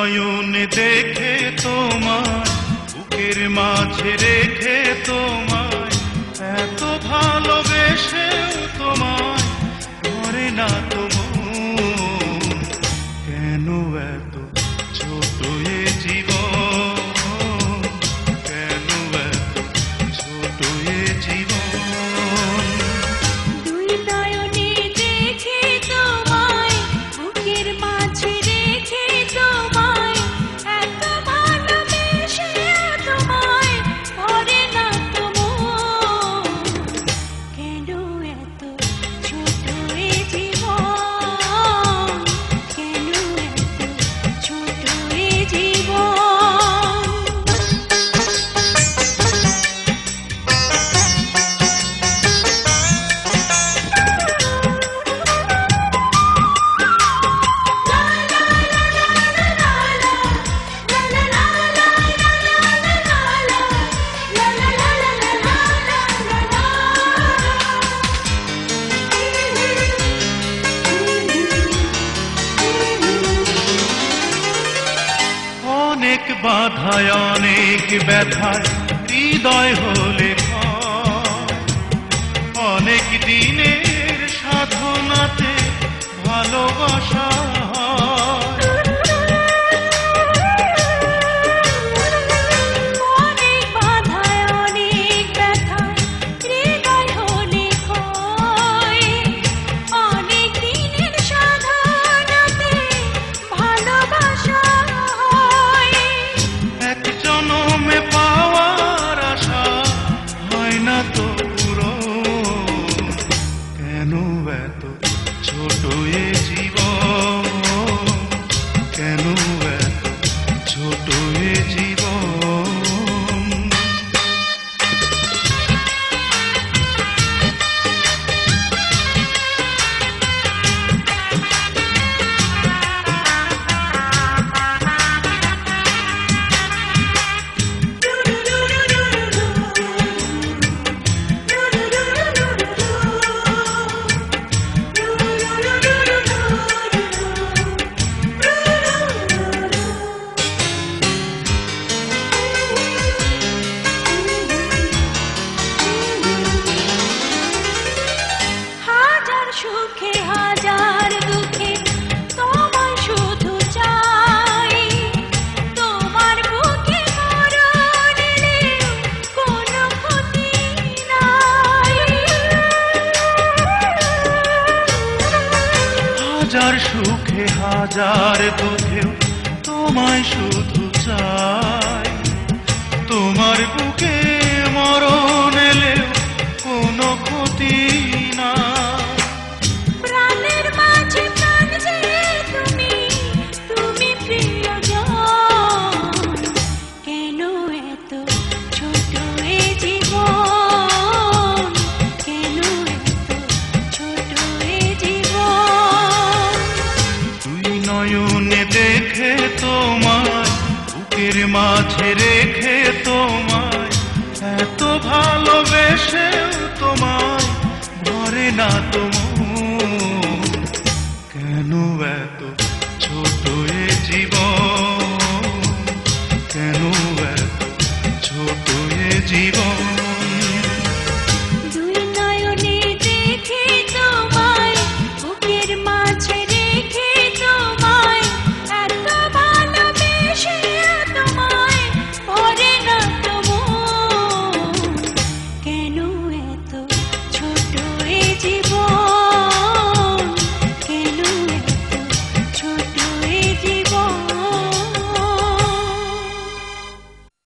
নয়নে দেখে তোমায়, বুকের মাঝে রেখে তোমায়, এত ভালোবেসেও তোমায় ধরে না তো মন। কেন এত ছোট এ জীবন, কেন এত ছোট এ জীবন। দুই নয়নে দেখে তোমায়, বুকের মাঝে রেখে তোমায়, এত ভালোবেসে তোমায় ধরে না তো মন। কেন এত ছোট এ জীবন, কেন এত ছোট এ জীবন। অনেক বাধায় অনেক ব্যথায় হৃদয় হলে ভয়, অনেক দিনের সাধনাতে ভালোবাসা হয়। অনেক বাধায় অনেক ব্যথায় হৃদয় হলে ক্ষয়, অনেক দিনের সাধনাতে ভালোবাসা হয়। এক জনমে পাওয়ার আশা হয় না তো পূরণ। কেন এত ছোট এ জীবন, কেন এত ছোট এ জীবন। হাজার সুখে হাজার দুঃখে তোমায় শুধু চাই, তোমার বুকে মরণ এলেও কোনো ক্ষতি নাই। হাজার সুখে হাজার দুঃখেও তোমায় শুধু চাই, তোমার বুকে মরণ এলেও কোনো ক্ষতি না। প্রাণের মাঝে প্রাণ যে তুমি, তুমি প্রিয়জন। কেন এত ছোট এ জীবন, কেন এত ছোট এ জীবন। দুই নয়নে দেখে তোমায়, বুকের মাঝে রেখে তোমায়, এত ভালোবেসেও তোমায় ধরে না তো মন। কেন এত